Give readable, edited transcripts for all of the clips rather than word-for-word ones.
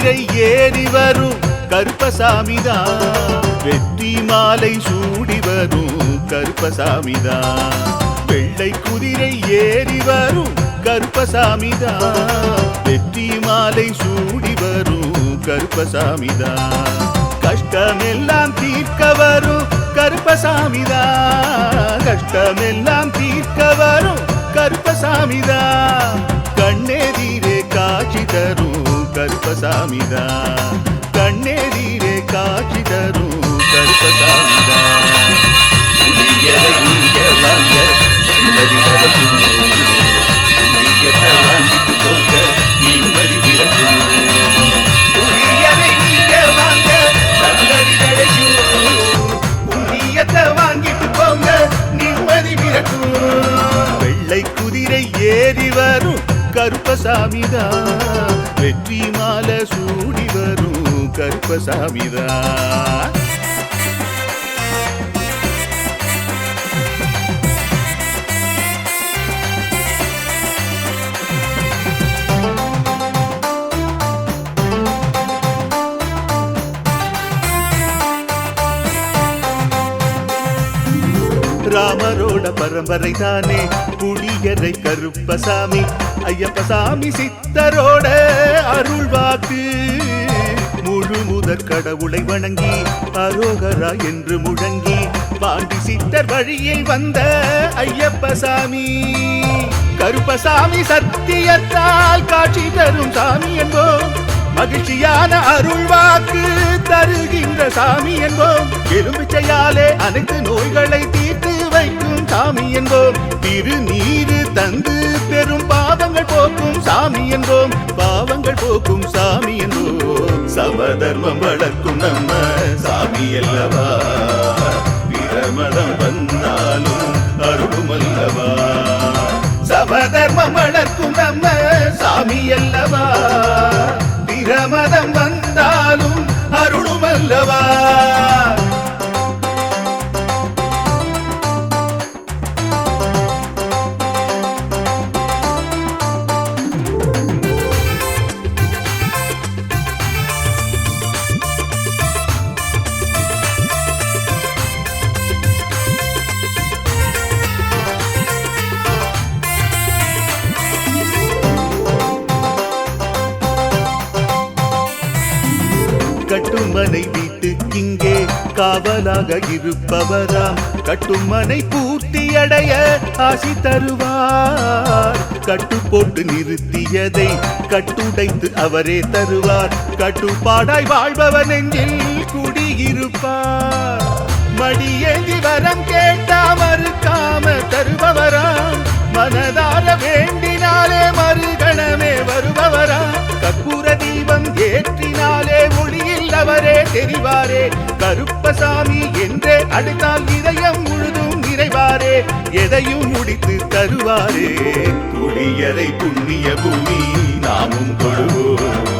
குதிரை ஏறி வரும் கருப்பசாமிதான், வெற்றி மாலை சூடி வரும் கருப்பசாமிதான். வெள்ளை குதிரை ஏறி வரும் கருப்பசாமிதான், வெற்றி மாலை சூடி வரும் கருப்பசாமிதான். கஷ்டமெல்லாம் தீர்க்க வரும் கருப்பசாமிதான், கஷ்டமெல்லாம் தீர்க்க வரும் கருப்பசாமிதான். கண்ணெதிரே காட்சி தரும் கருப்பசாமிதான், கண்ணெதிரே காட்சி தரும் கருப்பசாமிதான். வெள்ளை குதிரை ஏறி வரும் கருப்பசாமிதான், வெற்றி மாலை சூடி வரும் கருப்பசாமிதான். ராமரோட பரம்பரை தானே புளியரை கருப்பசாமி, ஐயப்பசாமி சித்தரோட அருள்வாக்கு. முழு முதற் கடவுளை வணங்கி அரோகரா என்று முழங்கி பாண்டி சித்தர் வழியில் வந்த ஐயப்பசாமி. கருப்பசாமி சத்தியத்தால் காட்சி தரும் சாமி என்போம், மகிழ்ச்சியான அருள்வாக்கு தருகின்ற சாமி என்போம். எலும்பிச்சையாலே அனைத்து நோய்களை தீர்த்து வைக்கும் சாமி என்போம். திருநீரு தந்து பெரும் பாவங்கள் போக்கும் சாமி என்போம், பாவங்கள் போக்கும் சாமி என்போம். சமதர்மம் வளர்க்கும் நம்ம சாமி அல்லவா, பிரமதம் வந்தாலும் அருளும் அல்லவா. சமதர்மம் வளர்க்கும் நம்ம சாமி அல்லவா, பிரமதம் வந்தாலும் அருளும் அல்லவா. கட்டுமனை வீட்டுக்கிங்கே காவலாக இருப்பவராம், கட்டுமனை பூர்த்தியடைய ஆசி தருவார். கட்டு போட்டு நிறுத்தியதை கட்டுடைத்து அவரே தருவார், கட்டுப்பாடாய் வாழ்பவர் நெஞ்சில் குடியிருப்பார். மடியேந்தி வரம் கேட்டா மறுக்காம தருபவராம், மனதார வேண்டினாலே மறுகணமே வருபவராம். கற்பூர தீபம் ஏற்றினாலே ஒளியில் அவரே தெரிவாரே, கருப்பசாமி என்றே அழைத்தால் இதயம் முழுதும் நிறைவாரே, எதையும் முடித்து தருவாரே. புளியரை புண்ணிய பூமி நாமும் தொழுவோம்,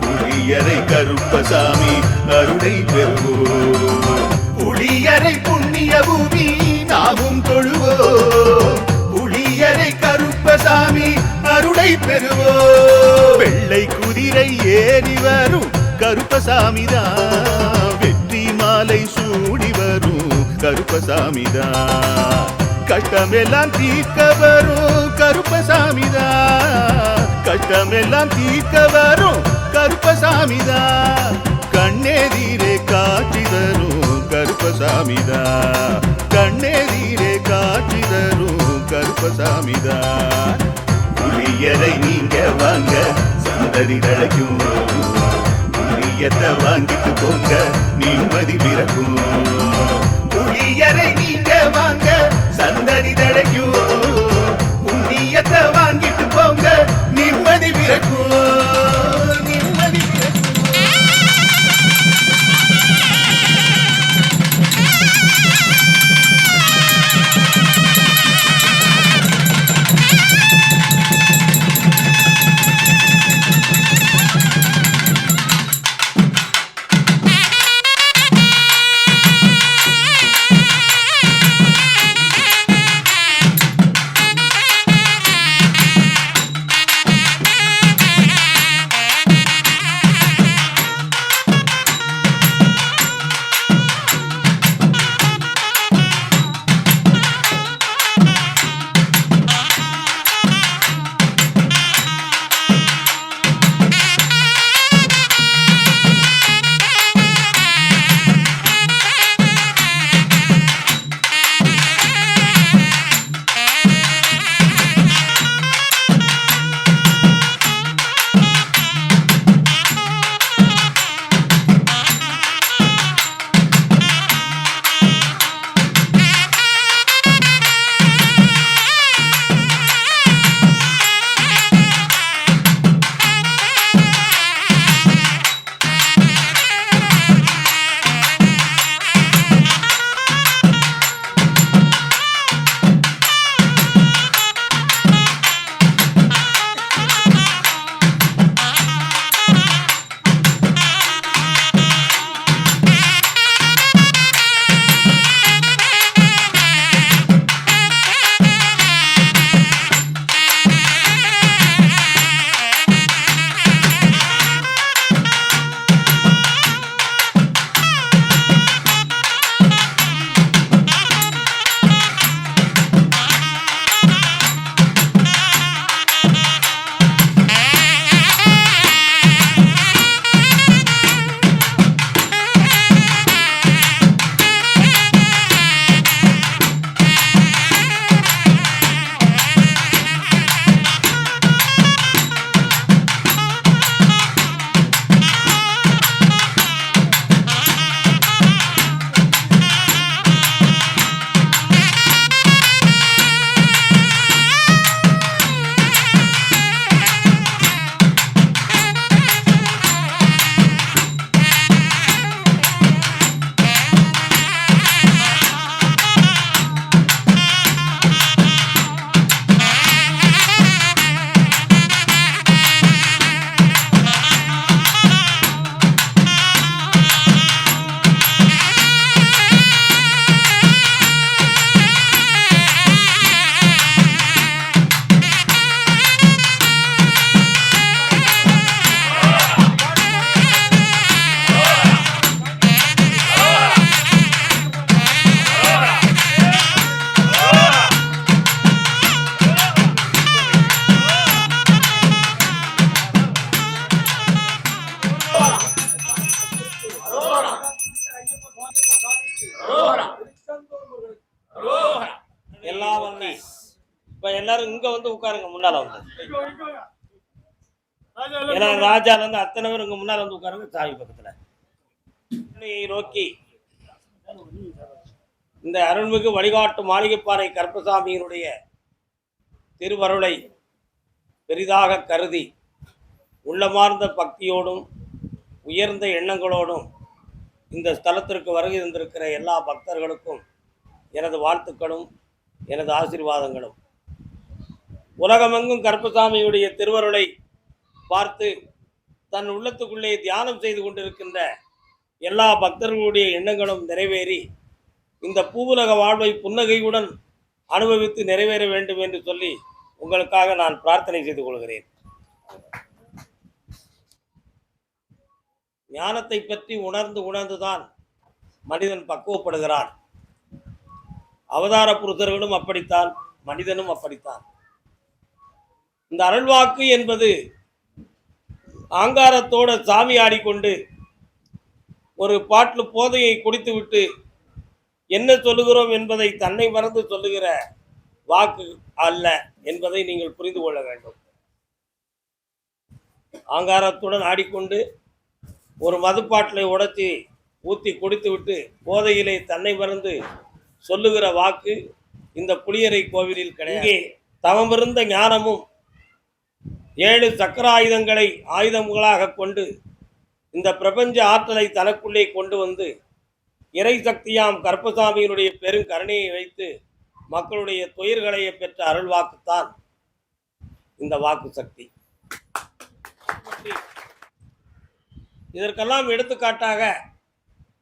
புளியரை கருப்பசாமி அருளை பெறுவோம். புளியரை புண்ணிய பூமி நாமும் தொழுவோம், புளியரை கருப்பசாமி அருளை பெறுவோம். வெள்ளை குதிரை ஏறி வரும் கருப்பசாமிதான், வெற்றி மாலை சூடி வரும் கருப்பசாமிதான். கஷ்டமெல்லாம் தீர்க்க வரும் கருப்பசாமிதான், கஷ்டமெல்லாம் தீர்க்க வரும் கருப்பசாமிதான். கண்ணெதிரே காட்சி தரும் கருப்பசாமிதான், கண்ணெதிரே காட்சி தரும் கருப்பசாமிதான். புளியரை நீங்க வாங்க சந்ததி தழைக்கும், புளியத்தை வாங்கிட்டு போங்க நிம்மதி பிறக்கும். புளியரை நீங்க வாங்க சந்ததி தழைக்கும், புளியத்தை வாங்கிட்டு போங்க நிம்மதி பிறக்கும், நிம்மதி பிறக்கும். வந்து உட்காருங்க, முன்னால வந்து. ஏன்னா ராஜால இருந்து அத்தனை பேர் இங்க முன்னால வந்து உட்காருங்க, சாமி பக்கத்துல நோக்கி. இந்த அருள்மிகு வழிகாட்டு மாளிகைப்பாறை கருப்பசாமியினுடைய திருவருளை பெரிதாக கருதி உள்ளமார்ந்த பக்தியோடும் உயர்ந்த எண்ணங்களோடும் இந்த ஸ்தலத்திற்கு வருகை தந்திருக்கிற எல்லா பக்தர்களுக்கும் எனது வாழ்த்துக்களும் எனது ஆசீர்வாதங்களும். உலகமெங்கும் கருப்பசாமியுடைய திருவருளை பார்த்து தன் உள்ளத்துக்குள்ளே தியானம் செய்து கொண்டிருக்கின்ற எல்லா பக்தர்களுடைய எண்ணங்களும் நிறைவேறி இந்த பூவுலக வாழ்வை புன்னகையுடன் அனுபவித்து நிறைவேற வேண்டும் என்று சொல்லி உங்களுக்காக நான் பிரார்த்தனை செய்து கொள்கிறேன். ஞானத்தை பற்றி உணர்ந்துதான் மனிதன் பக்குவப்படுகிறான். அவதார புருஷர்களும் அப்படித்தான், மனிதனும் அப்படித்தான். இந்த அருள்வாக்கு என்பது ஆங்காரத்தோட சாமி ஆடிக்கொண்டு ஒரு பாட்டில் போதையை குடித்துவிட்டு என்ன சொல்லுகிறோம் என்பதை தன்னை மறந்து சொல்லுகிற வாக்கு அல்ல என்பதை நீங்கள் புரிந்து கொள்ள வேண்டும். ஆங்காரத்துடன் ஆடிக்கொண்டு ஒரு மதுப்பாட்டிலை உடைச்சி ஊற்றி குடித்துவிட்டு போதையிலே தன்னை மறந்து சொல்லுகிற வாக்கு இந்த புளியரை கோவிலில் கிடையாது. தவமிருந்த ஞானமும் 7 சக்கர ஆயுதங்களை ஆயுதங்களாக கொண்டு இந்த பிரபஞ்ச ஆற்றலை தனக்குள்ளே கொண்டு வந்து இறை சக்தியாம் கருப்பசாமியினுடைய பெருங்கருணையை வைத்து மக்களுடைய துயர்களை பெற்ற அருள் வாக்குத்தான் இந்த வாக்கு சக்தி. இதற்கெல்லாம் எடுத்துக்காட்டாக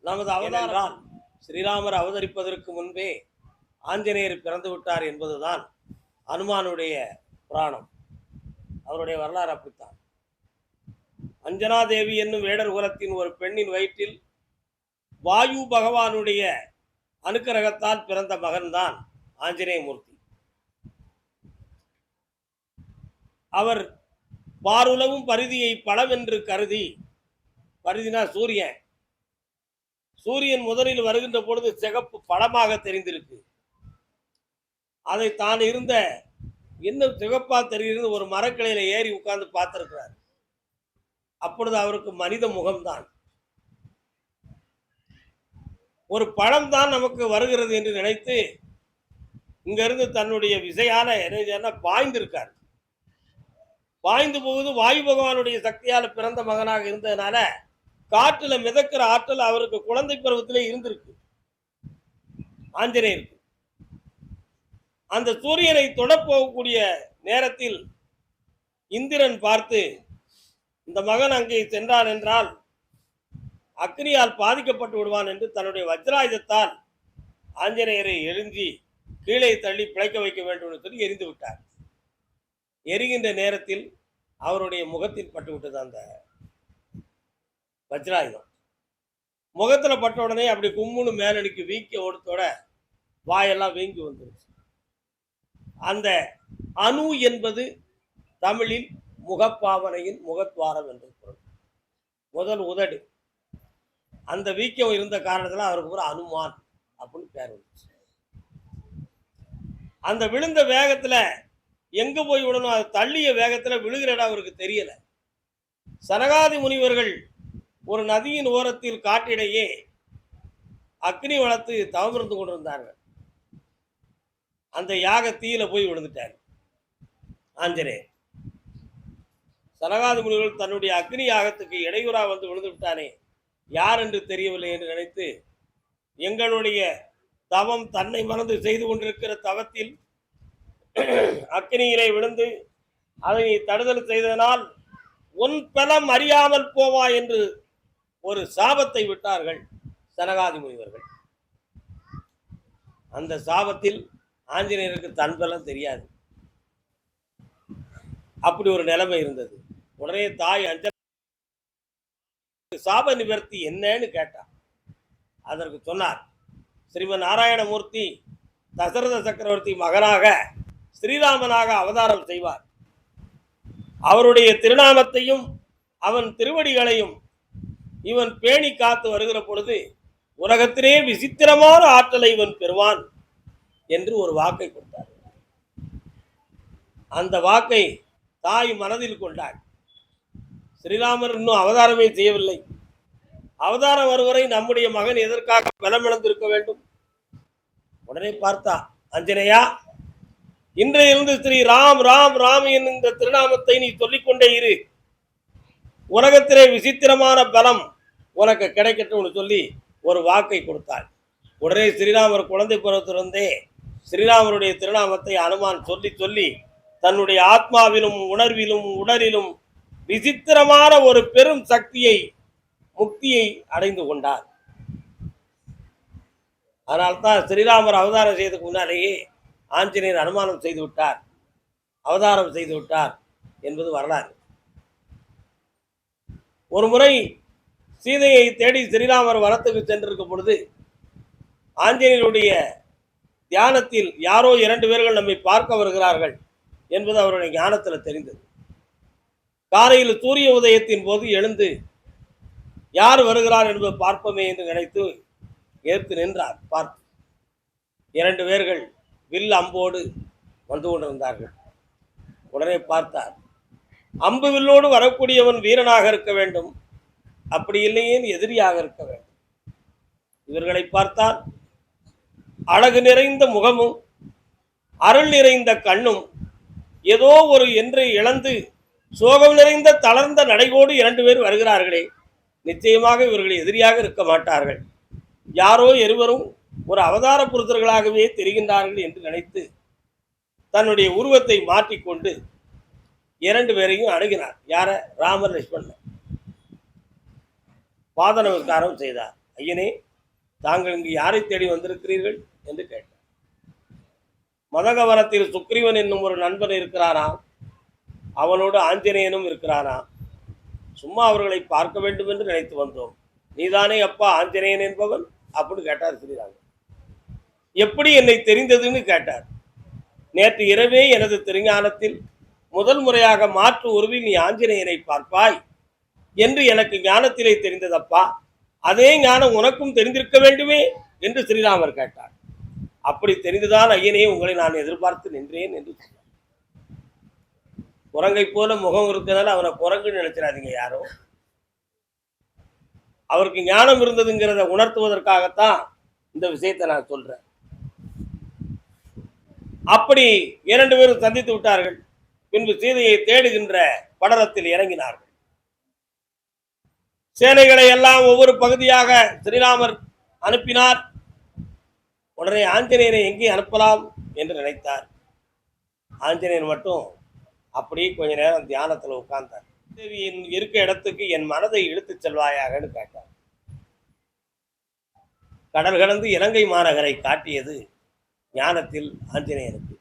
நமது அவதாரம் ஸ்ரீராமர் அவதரிப்பதற்கு முன்பே ஆஞ்சநேயர் பிறந்து விட்டார் என்பதுதான் அனுமானுடைய புராணம். அவருடைய வரலாறு அப்படித்தான். அஞ்சனாதேவி என்னும் வேடர் குலத்தின் ஒரு பெண்ணின் வயிற்றில் வாயு பகவானுடைய அனுக்கிரகத்தால் பிறந்த மகன்தான் ஆஞ்சநேயமூர்த்தி. அவர் பாருலவும் பரிதியை பழமென்று கருதி, பரிதினா சூரியன், சூரியன் முதலில் வருகின்ற பொழுது சிகப்பு பழமாக தெரிந்திருக்கு. அதை தான் இருந்த இன்னும் சிகப்பா தெரிகிறது ஒரு மரக்கிளையில ஏறி உட்கார்ந்து பார்த்திருக்கிறார். அப்பொழுது அவருக்கு மனித முகம்தான், ஒரு பழம் தான் நமக்கு வருகிறது என்று நினைத்து இங்கிருந்து தன்னுடைய விசையால என்ன பாய்ந்திருக்கார். பாய்ந்து போகுது வாயு பகவானுடைய சக்தியால பிறந்த மகனாக இருந்ததுனால காற்றுல மிதக்கிற ஆற்றல் அவருக்கு குழந்தை பருவத்திலே இருந்திருக்கு ஆஞ்சநேயருக்கு. அந்த சூரியனை தொடப்போகக்கூடிய நேரத்தில் இந்திரன் பார்த்து இந்த மகன் அங்கே சென்றான் என்றால் அக்னியால் பாதிக்கப்பட்டு விடுவான் என்று தன்னுடைய வஜ்ராயுதத்தால் ஆஞ்சநேயரை எழுந்தி கீழே தள்ளி பிழைக்க வைக்க வேண்டும் என்று சொல்லி எரிந்து விட்டார். எரிகின்ற நேரத்தில் அவருடைய முகத்தில் பட்டுவிட்டது அந்த வஜ்ராயுதம். முகத்தில் பட்ட உடனே அப்படி கும்முன்னு மேலடிக்கு வீக்க ஓடத்தோட வாயெல்லாம் வீங்கி வந்துருச்சு. அந்த அணு என்பது தமிழில் முகப்பாவனையின் முகத்வாரம் என்று பொருள். முதல் உதடு. அந்த வீக்கம் இருந்த காரணத்தில் அவருக்கு ஒரு அனுமான் அப்படின்னு பேர் வந்துச்சு. அந்த விழுந்த வேகத்துல எங்க போய் விடணும், அது தள்ளிய வேகத்துல விழுகிற இடம் அவருக்கு தெரியல. சனகாதி முனிவர்கள் ஒரு நதியின் ஓரத்தில் காட்டிடையே அக்னி வளர்த்து தவமிருந்து கொண்டிருந்தார்கள். அந்த யாக தீயில போய் விழுந்துட்டார் ஆஞ்சநேயர். சனகாதி முனிவர்கள் தன்னுடைய அக்னி யாகத்துக்கு இடையூறா வந்து விழுந்து விட்டானே, யார் என்று தெரியவில்லை என்று நினைத்து எங்களுடைய தவம் தன்னை மறந்து செய்து கொண்டிருக்கிற தவத்தில் அக்னியிலே விழுந்து அதை தடுதல் செய்ததனால் உன் பலம் அறியாமல் போவா என்று ஒரு சாபத்தை விட்டார்கள் சனகாதி முனிவர்கள். அந்த சாபத்தில் ஆஞ்சநேயருக்கு தன் பலம் தெரியாது. அப்படி ஒரு நிலைமை இருந்தது. உடனே தாய் சாப நிவர்த்தி என்னன்னு கேட்டார். அதற்கு சொன்னார், ஸ்ரீமன் நாராயணமூர்த்தி தசரத சக்கரவர்த்தி மகனாக ஸ்ரீராமனாக அவதாரம் செய்வார். அவருடைய திருநாமத்தையும் அவன் திருவடிகளையும் இவன் பேணி காத்து வருகிற பொழுது உலகத்திலே விசித்திரமான ஆற்றலை இவன் பெறுவான் என்று ஒரு வாக்கை கொடுத்தார். அந்த வாக்கை தாய் மனதில் கொண்டாள். ஸ்ரீராமர் இன்னும் அவதாரமே செய்யவில்லை. அவதாரம் வருவரை நம்முடைய மகன் எதற்காக பலமிழந்திருக்க வேண்டும்? உடனே பார்த்தா, அஞ்சனையா, இன்றையிலிருந்து ஸ்ரீ ராம் ராம் ராம் என்னும் இந்த திருநாமத்தை நீ சொல்லிக்கொண்டே இரு. உலகத்திலே விசித்திரமான பலம் உனக்கு கிடைக்கட்டும்னு சொல்லி ஒரு வாக்கை கொடுத்தாள். உடனே ஸ்ரீராமர் குழந்தை பருவத்திலிருந்தே ஸ்ரீராமருடைய திருநாமத்தை அனுமான் சொல்லி சொல்லி தன்னுடைய ஆத்மாவிலும் உணர்விலும் உடலிலும் விசித்திரமான ஒரு பெரும் சக்தியை, முக்தியை அடைந்து கொண்டார். அதனால்தான் ஸ்ரீராமர் அவதாரம் செய்ததுக்கு முன்னாலேயே ஆஞ்சநேயர் அனுமானம் செய்து விட்டார், அவதாரம் செய்து விட்டார் என்பது வரலாறு. ஒரு முறை சீதையை தேடி ஸ்ரீராமர் வனத்துக்கு சென்றிருக்கும் பொழுது ஆஞ்சநேயருடைய தியானத்தில் யாரோ 2 பேர்கள் நம்மை பார்க்க வருகிறார்கள் என்பது அவருடைய ஞானத்தில் தெரிந்தது. காலையில் சூரிய உதயத்தின் போது எழுந்து யார் வருகிறார் என்பது பார்ப்போமே என்று நினைத்து ஏற்று நின்றார். பார்த்து 2 பேர்கள் வில் அம்போடு வந்து கொண்டிருந்தார்கள். உடனே பார்த்தார், அம்பு வில்லோடு வரக்கூடியவன் வீரனாக இருக்க வேண்டும், அப்படி இல்லையே எதிரியாக இருக்க வேண்டும். இவர்களை பார்த்தால் அழகு நிறைந்த முகமும் அருள் நிறைந்த கண்ணும் ஏதோ ஒரு என்றை இழந்து சோகம் நிறைந்த தளர்ந்த நடைகோடு 2 பேர் வருகிறார்களே, நிச்சயமாக இவர்கள் எதிரியாக இருக்க மாட்டார்கள், யாரோ இருவரும் ஒரு அவதார புருஷர்களாகவே தெரிகின்றார்கள் என்று நினைத்து தன்னுடைய உருவத்தை மாற்றிக்கொண்டு 2 பேரையும் அணுகினார். யார? ராமர் லட்சுமணன். பாத நமஸ்காரம் செய்தார். ஐயனே, தாங்கள் இங்கு யாரை தேடி வந்திருக்கிறீர்கள் என்று கேட்டார். மதகவனத்தில் சுக்ரீவன் என்னும் ஒரு நண்பன் இருக்கிறானா, அவனோடு ஆஞ்சநேயனும் இருக்கிறானா, சும்மா அவர்களை பார்க்க வேண்டும் என்று நினைத்து வந்தோம். நீதானே அப்பா ஆஞ்சநேயன் என்பவன் அப்படின்னு கேட்டார் ஸ்ரீராமர். எப்படி என்னை தெரிந்ததுன்னு கேட்டார். நேற்று இரவே எனது திருஞானத்தில் முதல் முறையாக மாற்று உருவில் நீ ஆஞ்சநேயனை பார்ப்பாய் என்று எனக்கு ஞானத்திலே தெரிந்ததப்பா, அதே ஞானம் உனக்கும் தெரிந்திருக்க வேண்டுமே என்று ஸ்ரீராமர் கேட்டார். அப்படி தெரிந்துதான் ஐயனே உங்களை நான் எதிர்பார்த்து நின்றேன் என்று சொன்னார். குரங்கை போல முகம் இருக்கிறதால அவனை குரங்குன்னு நினைச்சிடாதீங்க யாரோ. அவருக்கு ஞானம் இருந்ததுங்கிறத உணர்த்துவதற்காகத்தான் இந்த விஷயத்தை நான் சொல்றேன். அப்படி 2 பேரும் சந்தித்து விட்டார்கள். பின்பு சீதையை தேடுகின்ற படலத்தில் இறங்கினார்கள். சேனைகளை எல்லாம் ஒவ்வொரு பகுதியாக ஸ்ரீராமர் அனுப்பினார். உடனே ஆஞ்சநேயரை எங்கே அனுப்பலாம் என்று நினைத்தார். ஆஞ்சநேயர் மட்டும் அப்படியே கொஞ்ச நேரம் தியானத்தில் உட்கார்ந்தார். தேவியின் இருக்க இடத்துக்கு என் மனதை இழுத்துச் செல்வாயாகன்னு கேட்டார். கடல் கடந்து இலங்கை மாநகரை காட்டியது ஞானத்தில் ஆஞ்சநேயருக்கு.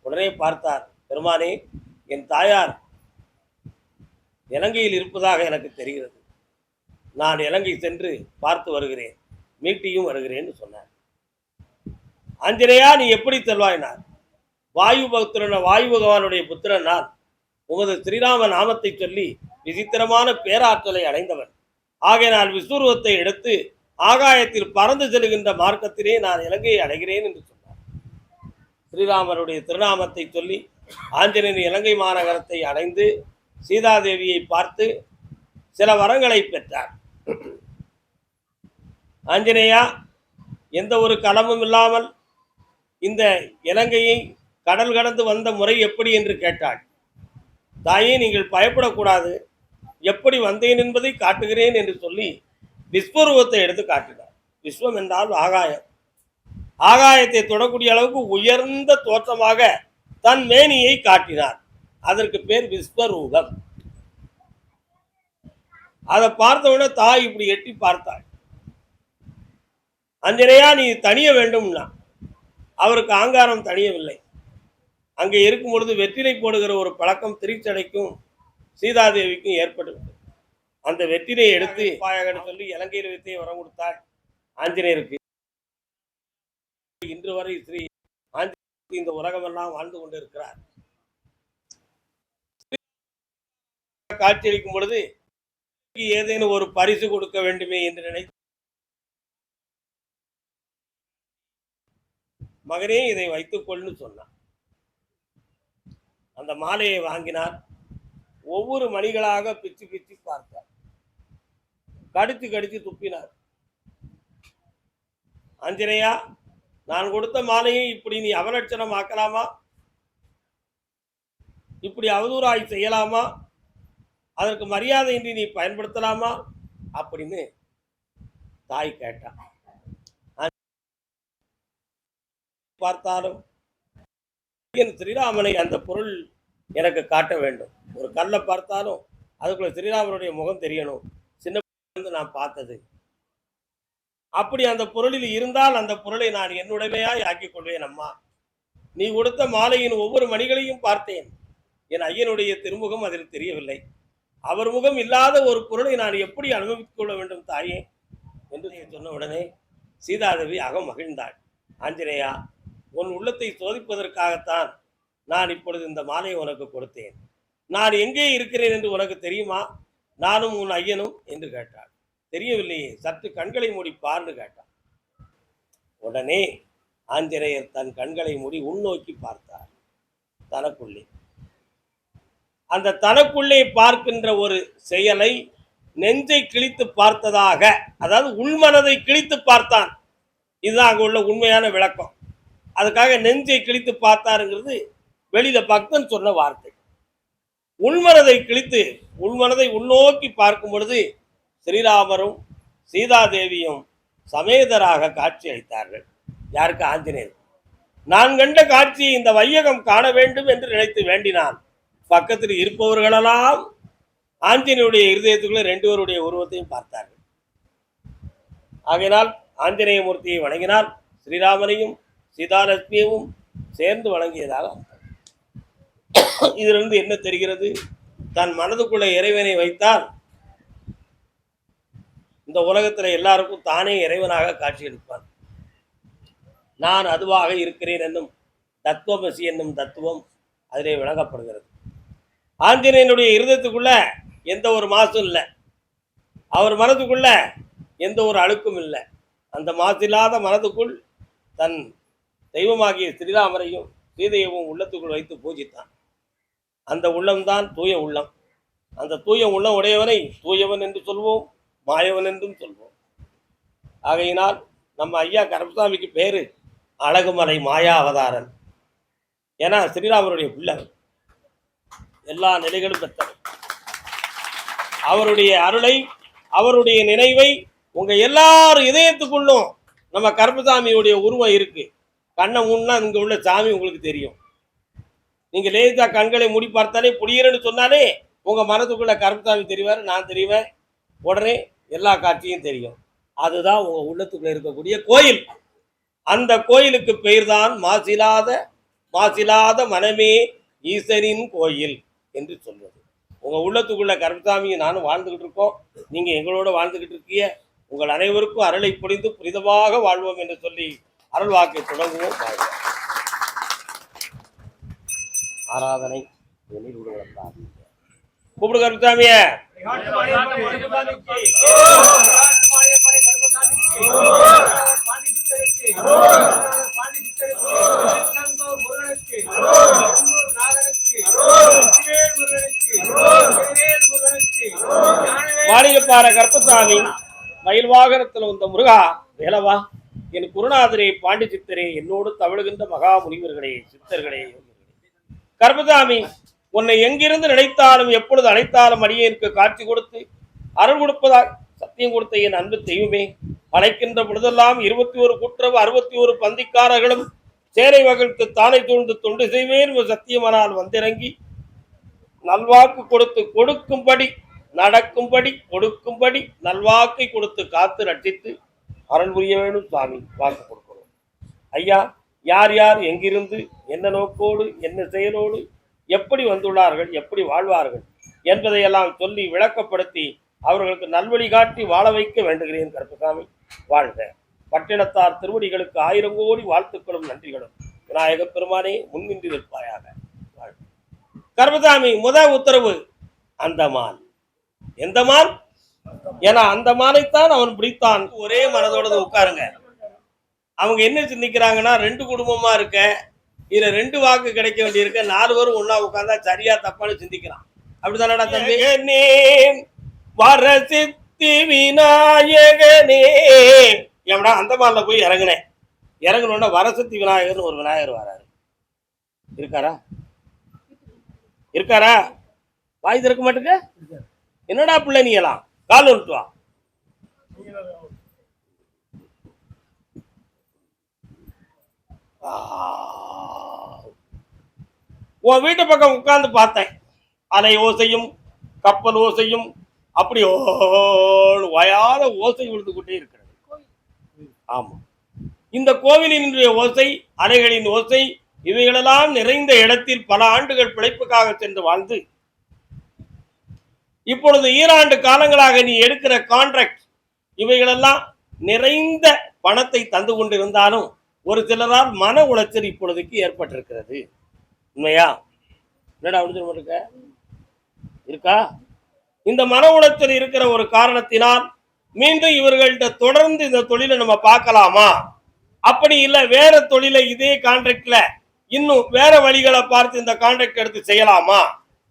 உடனே பார்த்தார், பெருமானே, என் தாயார் இலங்கையில் இருப்பதாக எனக்கு தெரிகிறது, நான் இலங்கை சென்று பார்த்து வருகிறேன், மீட்டியும் வருகிறேன்னு சொன்னார். ஆஞ்சநேயா, நீ எப்படி செல்வாயினார்? வாயு பகவானுடைய புத்திரன் நான். உமது ஸ்ரீராம நாமத்தை சொல்லி விசித்திரமான பேராற்றலை அடைந்தவன். ஆகையினால் விஸ்வரூபத்தை எடுத்து ஆகாயத்தில் பறந்து செல்கின்ற மார்க்கத்திலே நான் இலங்கையை அடைகிறேன் என்று சொன்னார். ஸ்ரீராமருடைய திருநாமத்தை சொல்லி ஆஞ்சநேயன் இலங்கை மாநகரத்தை அடைந்து சீதாதேவியை பார்த்து சில வரங்களை பெற்றார். ஆஞ்சநேயா, எந்த ஒரு களமும் இல்லாமல் இந்த இலங்கையை கடல் கடந்து வந்த முறை எப்படி என்று கேட்டாள். தாயே, நீங்கள் பயப்படக்கூடாது, எப்படி வந்தேன் என்பதை காட்டுகிறேன் என்று சொல்லி விஸ்வரூபத்தை எடுத்து காட்டினார். விஸ்வம் என்றால் ஆகாயம். ஆகாயத்தை தொடக்கூடிய அளவுக்கு உயர்ந்த தோற்றமாக தன் மேனியை காட்டினார். அதற்கு பேர் விஸ்வரூபம். அதை பார்த்தவுடனே தாய் இப்படி எட்டி பார்த்தாள். ஆஞ்சநேயா, நீ தனிய வேண்டும்னா. அவருக்கு ஆங்காரம் தனியவில்லை. அங்கே இருக்கும் பொழுது வெற்றிலை போடுகிற ஒரு பழக்கம் திருச்சடைக்கும் சீதாதேவிக்கும் ஏற்பட்டுவிட்டது. அந்த வெற்றிலை எடுத்து பாயகன்னு சொல்லி இலங்கையில் வைத்தே வரம் கொடுத்தாள் ஆஞ்சநேயருக்கு. இன்று வரை ஸ்ரீ ஆஞ்சநேயர் இந்த உலகமெல்லாம் வாழ்ந்து கொண்டிருக்கிறார். காட்சியளிக்கும் பொழுது ஏதேனும் ஒரு பரிசு கொடுக்க வேண்டுமே என்று நினைத்து, மகனே இதை வைத்துக்கொள்னு சொன்னான். அந்த மாலையை வாங்கினார். ஒவ்வொரு மணிகளாக பிச்சு பிச்சு பார்த்தார். கடித்து கடித்து துப்பினார். ஆஞ்சநேயா, நான் கொடுத்த மாலையை இப்படி நீ அவலட்சணம் ஆக்கலாமா? இப்படி அவதூறாய் செய்யலாமா? அதற்கு மரியாதையின்றி நீ பயன்படுத்தலாமா அப்படின்னு தாய் கேட்டான். பார்த்தாலும் ஸ்ரீராமனை அந்த பொருள் எனக்கு காட்ட வேண்டும். ஒரு கல்லை பார்த்தாலும் அதுக்குள்ள ஸ்ரீராமனுடைய முகம் தெரியணும். சின்ன நான் பார்த்தது அப்படி அந்த பொருளில் இருந்தால் அந்த பொருளை நான் என்னுடைமையாய் ஆக்கிக் கொள்வேன். அம்மா, நீ கொடுத்த மாலையின் ஒவ்வொரு மணிகளையும் பார்த்தேன். என் ஐயனுடைய திருமுகம் அதில் தெரியவில்லை. அவர் முகம் இல்லாத ஒரு பொருளை நான் எப்படி அனுபவித்துக் கொள்ள வேண்டும் தாயே என்று சொன்ன உடனே சீதாதேவி அகம் மகிழ்ந்தாள். ஆஞ்சநேயா, உன் உள்ளத்தை சோதிப்பதற்காகத்தான் நான் இப்பொழுது இந்த மாலையை உனக்கு கொடுத்தேன். நான் எங்கே இருக்கிறேன் என்று உனக்கு தெரியுமா? நானும் உன் ஐயனும் என்று கேட்டாள். தெரியவில்லையே, சற்று கண்களை மூடி பார்ன்னு கேட்டான். உடனே ஆஞ்சநேயர் தன் கண்களை மூடி உள்நோக்கி பார்த்தார். தனக்குள்ளே அந்த தனக்குள்ளே பார்க்கின்ற ஒரு செயலை நெஞ்சை கிழித்து பார்த்ததாக, அதாவது உள்மனதை கிழித்து பார்த்தான். இதுதான் அங்கே உள்ள உண்மையான விளக்கம். அதுக்காக நெஞ்சை கிழித்து பார்த்தாருங்கிறது வெளியில பக்தன் சொன்ன வார்த்தை. உள்மனதை கிழித்து உள்மனதை உள்நோக்கி பார்க்கும் பொழுது ஸ்ரீராமரும் சீதாதேவியும் சமேதராக காட்சி அளித்தார்கள். யாருக்கு? ஆஞ்சநேயர். நான் கண்ட காட்சியை இந்த வையகம் காண வேண்டும் என்று நினைத்து வேண்டினான். பக்கத்தில் இருப்பவர்களெல்லாம் ஆஞ்சநேயருடைய இருதயத்துக்குள்ள ரெண்டு பேருடைய உருவத்தையும் பார்த்தார்கள். ஆகையினால் ஆஞ்சநேய மூர்த்தியை வணங்கினால் ஸ்ரீராமனையும் சீதாலட்சுமியையும் சேர்ந்து வணங்கியதாக. இதிலிருந்து என்ன தெரிகிறது? தன் மனதுக்குள்ள இறைவனை வைத்தால் இந்த உலகத்தில் எல்லாருக்கும் தானே இறைவனாக காட்சியளிப்பான். நான் அதுவாக இருக்கிறேன் என்னும் தத்துவமசி என்னும் தத்துவம் அதிலே விளங்கப்படுகிறது. ஆஞ்சநேயனுடைய இருதயத்துக்குள்ள எந்த ஒரு மாசும் இல்லை. அவர் மனதுக்குள்ள எந்த ஒரு அழுக்கும் இல்லை. அந்த மாசில்லாத மனதுக்குள் தன் தெய்வமாகிய ஸ்ரீராமரையும் சீதையவும் உள்ளத்துக்குள் வைத்து பூஜித்தான். அந்த உள்ளம்தான் தூய உள்ளம். அந்த தூய உள்ளம் உடையவனை தூயவன் என்று சொல்வோம், மாயவன் என்றும் சொல்வோம். ஆகையினால் நம்ம ஐயா கருப்பசாமிக்கு பேரு அழகுமலை மாயா அவதாரன். ஏன்னா ஸ்ரீராமருடைய பிள்ளை, எல்லா நிலைகளும் பெற்றவர். அவருடைய அருளை, அவருடைய நினைவை உங்க எல்லாரும் இதயத்துக்குள்ளும் நம்ம கருப்பசாமியுடைய உருவம் இருக்கு. கண்ணை முன்னா இங்க உள்ள சாமி உங்களுக்கு தெரியும். நீங்க லேசா கண்களை மூடி பார்த்தாலே புடியரன்னு சொன்னாலே உங்க மனதுக்குள்ள கருப்பசாமி தெரிவார், நான் தெரிவேன். உடனே எல்லா காட்சியும் தெரியும். அதுதான் உங்க உள்ளத்துக்குள்ள இருக்கக்கூடிய கோயில். அந்த கோயிலுக்கு பெயர் தான் மாசிலாத மனமே ஈசனின் கோயில் என்று சொல்வது. உங்க உள்ளத்துக்குள்ள கருப்பசாமியை நானும் வாழ்ந்துகிட்டு இருக்கோம், நீங்க எங்களோட வாழ்ந்துகிட்டு இருக்கீங்க. உங்கள் அனைவருக்கும் அருளை பொழிந்து புனிதமாக வாழ்வோம் என்று சொல்லி அருள் வாக்கை தொடங்குவோம். ஆராதனை கூப்பிடு கருப்பசாமிய. மாளிகைப்பாறை கருப்பசாமி மயில் வாகனத்தில் வந்த முருகா வேலவா, என் குருநாதரே, பாண்டி சித்தரே, என்னோடு தவழுகின்ற மகா முனிவர்களே, சித்தர்களே, கருப்பசாமி, உன்னை எங்கிருந்து நினைத்தாலும் எப்பொழுது அழைத்தாலும் அடியேற்கு காட்சி கொடுத்து அருள் கொடுப்பதாக சத்தியம் கொடுத்த என் அன்பு தெய்வமே, அழைக்கின்ற பொழுதெல்லாம் 21 கூட்டுறவு 61 பந்திக்காரர்களும் சேரை வகிழ்த்து தானை தூழ்ந்து தொண்டு செய்வேன் சத்தியமானால் வந்திறங்கி நல்வாக்கு கொடுத்து கொடுக்கும்படி நடக்கும்படி கொடுக்கும்படி நல்வாக்கை கொடுத்து காத்து ரட்சித்து அருள் புரிய வேண்டும் சுவாமி. வாக்கு கொடுக்கணும் ஐயா. யார் யார் எங்கிருந்து என்ன நோக்கோடு என்ன செயலோடு எப்படி வந்துள்ளார்கள், எப்படி வாழ்வார்கள் என்பதையெல்லாம் சொல்லி விளக்கப்படுத்தி அவர்களுக்கு நல்வழி காட்டி வாழ வைக்க வேண்டுகிறேன். கருப்பசாமி வாழ்க. பட்டினத்தார் திருவடிகளுக்கு 1000 கோடி வாழ்த்துக்களும் நன்றிகளும். விநாயக பெருமானே முன்னின்றி நிற்பாயாக. கருப்பசாமி முதல் உத்தரவு அந்தமான். எந்த மான்? ஏன்னா அந்த மானைத்தான் அவன் பிடித்தான். ஒரே மனதோட உட்காருங்க. அவங்க என்ன சிந்திக்கிறாங்கன்னா, 2 குடும்பமா இருக்க, இதுல 2 வாக்கு கிடைக்க வேண்டியிருக்க 4 பேரும் ஒண்ணா உட்கார்ந்தா சரியா தப்பான்னு சிந்திக்கலாம். அப்படித்தானடா தம்பி? வரசித்தி விநாயகனே. எவனா அந்தமான்ல போய் இறங்குனேன். இறங்கணும்னா வரசக்தி விநாயகர்னு ஒரு விநாயகர் வராரு. இருக்காரா? இருக்காரா? வாய் திறக்க மாட்டேங்க. என்னடா பிள்ளை நீ எல்லாம் கால் விட்டு வா. உன் வீட்டு பக்கம் உட்கார்ந்து பார்த்தேன். அலை ஓசையும் கப்பல் ஓசையும் அப்படி வயாத ஓசை விழுந்து கொண்டே இருக்கிறது. ஆமா, இந்த கோவிலினுடைய ஓசை, அலைகளின் ஓசை, இவைகளெல்லாம் நிறைந்த இடத்தில் பல ஆண்டுகள் பிழைப்புக்காக சென்று வாழ்ந்து இப்பொழுது ஈராண்டு காலங்களாக நீ எடுக்கிற கான்ட்ராக்ட் இவைகளெல்லாம் நிறைந்த பணத்தை தந்து கொண்டிருந்தாலும் ஒரு சிலரால் மன உளைச்சல் இப்பொழுதுக்கு ஏற்பட்டிருக்கிறது. உண்மையா? என்னடா இருக்க இருக்கா? இந்த மன உளைச்சல் இருக்கிற ஒரு காரணத்தினால் மீண்டும் இவர்கள்ட்ட தொடர்ந்து இந்த தொழிலை நம்ம பார்க்கலாமா, அப்படி இல்லை வேற தொழிலை இதே கான்ட்ராக்ட்ல இன்னும் வேற வழிகளை பார்த்து இந்த கான்ட்ராக்ட் எடுத்து செய்யலாமா,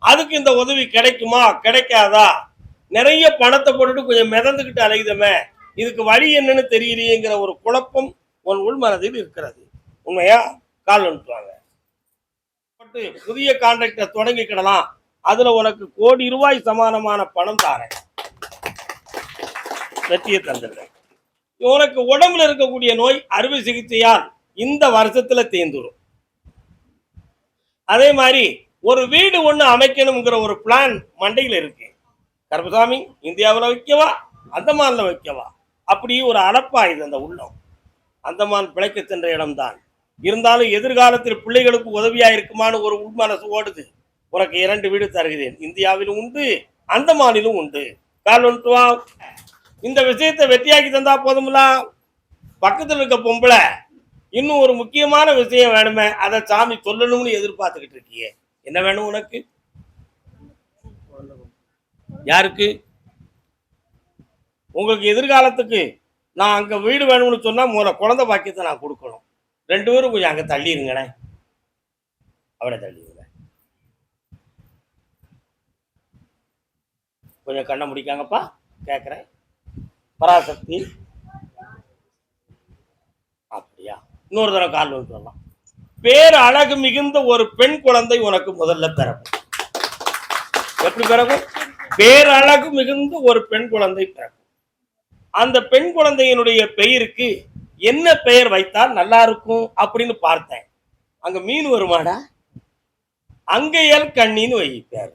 அதுக்கு இந்த உதவி கிடைக்குமா கிடைக்காதா, நிறைய பணத்தை போட்டுட்டு கொஞ்சம் மிதந்துக்கிட்டு அலையுதமே, இதுக்கு வழி என்னன்னு தெரியலையேங்கிற ஒரு குழப்பம் உன் உள்மனதில் இருக்கிறது. உண்மையா? கால் அனுப்புவாங்க. புதிய கான்ட்ராக்டை தொடங்கிக்கிடலாம், அதுல உனக்கு கோடி ரூபாய் சமானமான பணம் தாரேன், வெற்றியை தந்துடுறேன். உனக்கு உடம்புல இருக்கக்கூடிய நோய் அறுவை சிகிச்சையால் இந்த வருஷத்துல தேர்ந்துடும். அதே மாதிரி ஒரு வீடு ஒண்ணு அமைக்கணுங்கிற ஒரு பிளான் மண்டையில் இருக்கு. கருப்பசாமி, இந்தியாவில் வைக்கவா அந்தமான்ல வைக்கவா, அப்படி ஒரு அலப்பா இது அந்த உள்ளம். அந்தமான் பிழைக்க சென்ற இடம்தான். இருந்தாலும் எதிர்காலத்தில் பிள்ளைகளுக்கு உதவியா இருக்குமான்னு ஒரு உள்மனசு ஓடுது. உனக்கு 2 வீடு தருகிறேன், இந்தியாவிலும் உண்டு அந்தமானிலும் உண்டு. கால் வந்துட்டு வா. இந்த விஷயத்தை வெற்றியாக்கி தந்தா போதும்ல. பக்கத்தில் இருக்க பொம்பளை இன்னும் ஒரு முக்கியமான விஷயம் வேணுமே, அதை சாமி சொல்லணும்னு எதிர்பார்த்துக்கிட்டு இருக்கியே. என்ன வேணும் உனக்கு? யாருக்கு? உங்களுக்கு எதிர்காலத்துக்கு நான் அங்க வீடு வேணும்னு சொன்னா முதல்ல குழந்தை பாக்கியத்தை நான் கொடுக்கணும். 2 பேரும் கொஞ்சம் அங்க தள்ளிருங்கண்ணே, அவரை தள்ளிருங்க. கொஞ்சம் கண்ணை முடிக்காங்கப்பா, கேட்குறேன். பராசக்தி, அப்படியா? இன்னொரு தடவை கால் வந்து சொல்லலாம். பேர் அழகு மிகுந்த ஒரு பெண் குழந்தை உனக்கு முதல்ல பிறக்கும். எப்படி பிறக்கும்? பேரழகு மிகுந்த ஒரு பெண் குழந்தை பிறக்கும். அந்த பெண் குழந்தையினுடைய பெயருக்கு என்ன பெயர் வைத்தால் நல்லா இருக்கும் அப்படின்னு பார்த்தேன். அங்க மீன் வருமாடா, அங்கையல் கண்ணின்னு வைப்பாரு.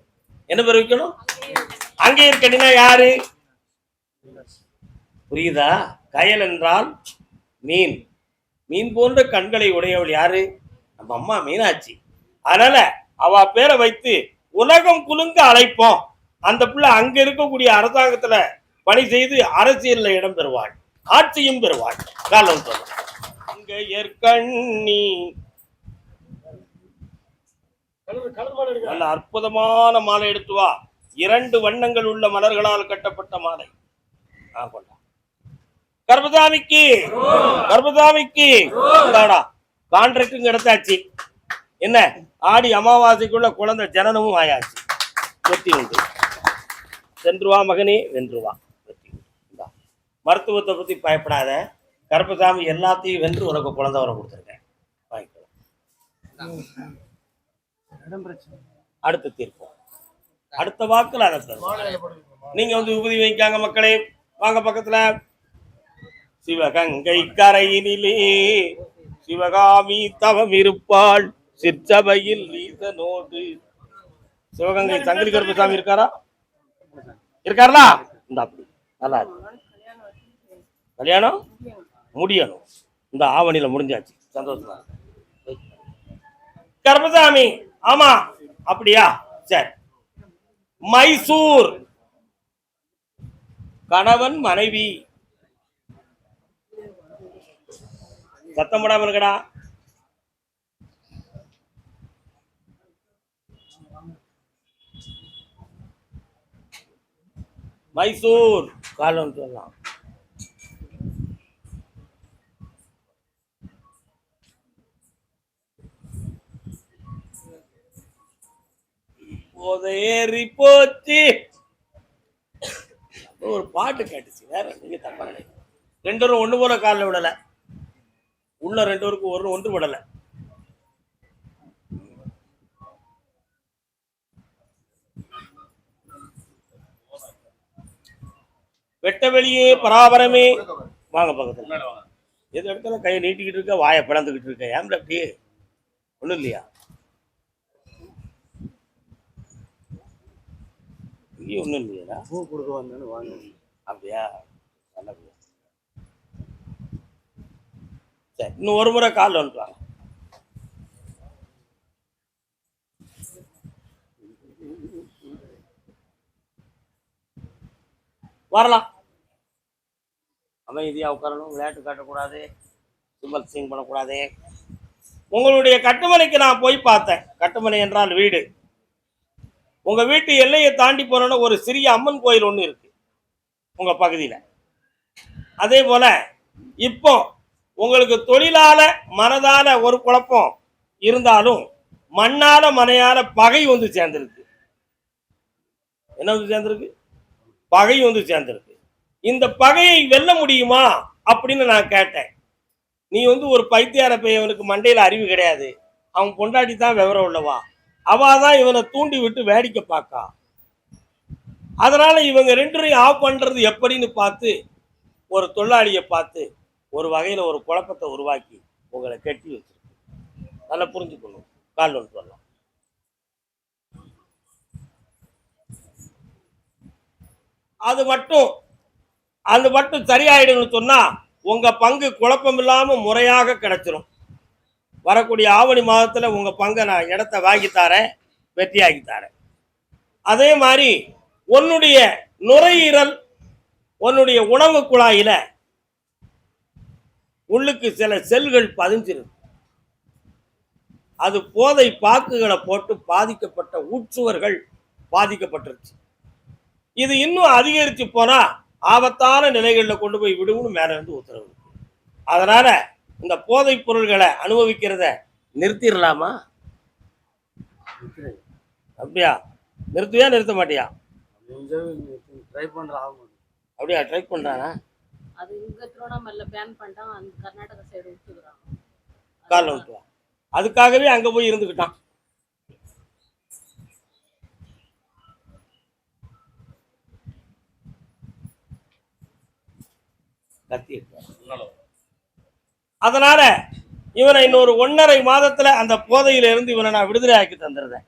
என்ன பேர் வைக்கணும்? அங்கையல் கண்ணினா யாரு புரியுதா? கயல் என்றால் மீன். மீன் போன்ற கண்களை உடையவள் யாரு? நம்ம அம்மா மீனாட்சி. அதனால அவ பேரை வைத்து உலகம் குலுங்க அழைப்போம். அந்த பிள்ளை அங்க இருக்கக்கூடிய அரசாங்கத்துல பணி செய்து அரசியல்ல இடம் பெறுவாள், ஆட்சியும் பெறுவாள். காலம் சொல்ல அங்க ஏற்கண்ணி நல்ல அற்புதமான மாலை எடுத்து வா. 2 வண்ணங்கள் உள்ள மலர்களால் கட்டப்பட்ட மாலை. கர்பசாமிக்கு கர்பசாமிக்கு கான்ட்ராக்டும் எடுத்தாச்சு. என்ன ஆடி அமாவாசைக்குள்ள குழந்தை ஜனனமும் ஆயாச்சு. வெற்றி உண்டு. சென்றுவா மகனே, வென்றுவா. வெற்றி உண்டு. மருத்துவத்தை பத்தி பயப்படாத. கருப்பசாமி எல்லாத்தையும் வென்று உனக்கு குழந்தை வர கொடுத்துருக்கேன். அடுத்து தீர்ப்போம். அடுத்த வாக்குல நீங்க வந்து உபதி வைக்காங்க மக்களே. வாங்க பக்கத்துல. சிவகங்கை கரையினிலே சிவகாமி தவம் இருப்பாள், சிற்சபையில் நீதனோடு. சிவகங்கை சங்கிலி கருப்பசாமி இருக்காரா? இருக்காரா? இந்த அப்படி நல்லா இருக்கு. கல்யாணம் முடியணும். இந்த ஆவணியில முடிஞ்சாச்சு. சந்தோஷமா. கருப்பசாமி, ஆமா அப்படியா? சரி. மைசூர் கணவன் மனைவி. சத்தம் போடாம இருக்கடா. மைசூர் காலம் சொல்லலாம். போதையேறி போச்சு. ஒரு பாட்டு கேட்டுச்சு, வேற நீங்க தப்பா நினைக்கிறீங்க. ரெண்டு பேரும் ஒண்ணு போல காலில் விடல, உள்ள ரெண்டு பேருக்கும் ஒன்று விடல. வெட்ட வெளியே பராபரமே. வாங்க பக்கத்துல. எது இடத்துல கையை நீட்டிக்கிட்டு இருக்க, வாயை பிளந்துக்கிட்டு இருக்க, ஏன் அப்படியே? ஒண்ணும் இல்லையா? இங்கேயும் ஒண்ணும் இல்லையா? பூ கொடுக்க வந்தேன்னு வாங்க. அப்படியா? நல்லபடியா. சரி, இன்னும் ஒரு முறை கால் வந்துட்டாங்க. வரலாம். அமைதியா உட்காரணும், விளையாட்டு காட்டக்கூடாது, சிம்பல் சீன் பண்ணக்கூடாது. உங்களுடைய கட்டுமனைக்கு நான் போய் பார்த்தேன். கட்டுமனை என்றால் வீடு. உங்க வீட்டு எல்லையை தாண்டி போனோன்னா ஒரு சிறிய அம்மன் கோயில் ஒன்று இருக்கு உங்க பகுதியில. அதே போல இப்போ உங்களுக்கு தொழிலால மனதால ஒரு குழப்பம் இருந்தாலும் மண்ணால மனையால பகை வந்து சேர்ந்திருக்கு. என்ன வந்து சேர்ந்திருக்கு? பகை வந்து சேர்ந்திருக்கு. இந்த பகையை வெல்ல முடியுமா அப்படின்னு நான் கேட்டேன். நீ வந்து ஒரு பைத்தியார பையனுக்கு மண்டையில அறிவு கிடையாது, அவன் பொண்டாட்டி தான் விவரம் உள்ளவா, அவாதான் இவனை தூண்டி விட்டு வேடிக்கை பார்க்கா, அதனால இவங்க ரெண்டரையும் ஆஃப் பண்றது எப்படின்னு பார்த்து ஒரு தொழிலாளியை பார்த்து ஒரு வகையில ஒரு குழப்பத்தை உருவாக்கி உங்களை கட்டி வச்சிருக்கு. நல்லா புரிஞ்சுக்கணும். கால் ஒன்று சொல்லலாம். அது மட்டும் சரியாயிடும்னு சொன்னா உங்க பங்கு குழப்பம் இல்லாம முறையாக கிடைச்சிரும். வரக்கூடிய ஆவணி மாதத்துல உங்க பங்கை நான் இடத்த வாங்கி தரேன், வெற்றியாக்கி தரேன். அதே மாதிரி உன்னுடைய நுரையீரல், உன்னுடைய உணவு குழாயில உள்ளுக்கு சில செல்கள் பதிஞ்சிருக்கு. அது போதை பாக்குகளை போட்டு பாதிக்கப்பட்ட உட்சுவர்கள் பாதிக்கப்பட்டிருச்சு. இது இன்னும் அதிகரிச்சு போனா ஆபத்தான நிலைகளில் கொண்டு போய் விடும்னு மேல இருந்து உத்தரவு. அதனால இந்த போதை பொருள்களை அனுபவிக்கிறத நிறுத்திடலாமா? அப்படியா? நிறுத்துவியா நிறுத்த மாட்டியா? ட்ரை பண்றான். அப்படியா? ட்ரை பண்றானா? அது இங்க திருவண்ணாமலையில பேன் பண்ணிட்டான், அந்த கர்நாடகா சைடு விட்டுறாங்க. கால்ல விட்டுவா. அதுக்காகவே அங்க போய் இருந்துக்கிட்டான். அதனால இவனை இன்னொரு 1.5 மாதத்துல அந்த போதையில இருந்து இவனை நான் விடுதலை ஆக்கி தந்துடுறேன்.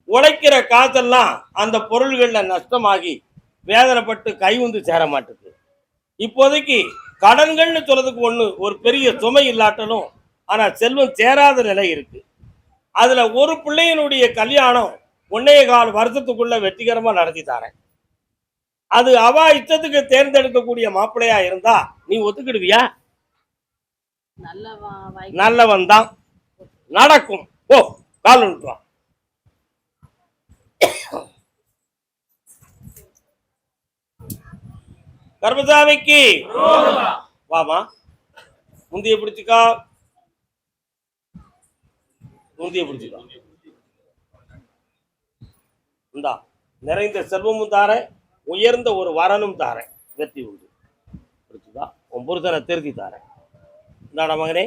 உழைக்கிற காசெல்லாம் அந்த பொருள்கள்ல நஷ்டமாகி வேதனைப்பட்டு கை வந்து சேர மாட்டுது. இப்போதைக்கு கடன்கள்னு சொல்றதுக்கு ஒரு பெரிய சுமை இல்லாட்டலும் ஆனா செல்வம் சேராத நிலை இருக்கு. அதுல ஒரு பிள்ளையினுடைய கல்யாணம் 1.25 வருஷத்துக்குள்ள வெற்றிகரமா நடத்தி தரேன். அது அவ இஷ்டத்துக்கு தேர்ந்தெடுக்கக்கூடிய மாப்பிள்ளையா இருந்தா நீ ஒத்துக்கிடுவியா? நல்லவன் தான், நடக்கும். ஓ, கால் விட்டுவான். கர்மசாமிக்கு வாமா. முந்திய பிடிச்சிக்கா, முந்திய பிடிச்சிக்கா. இந்தா நிறைந்த செல்வமும் தாரேன், உயர்ந்த ஒரு வரனும் தாரேன், வெற்றி உண்டு. பிடிச்சிக்கா. உன் புருஷனை திருத்தி தாரேன். இந்தாடா மகனே,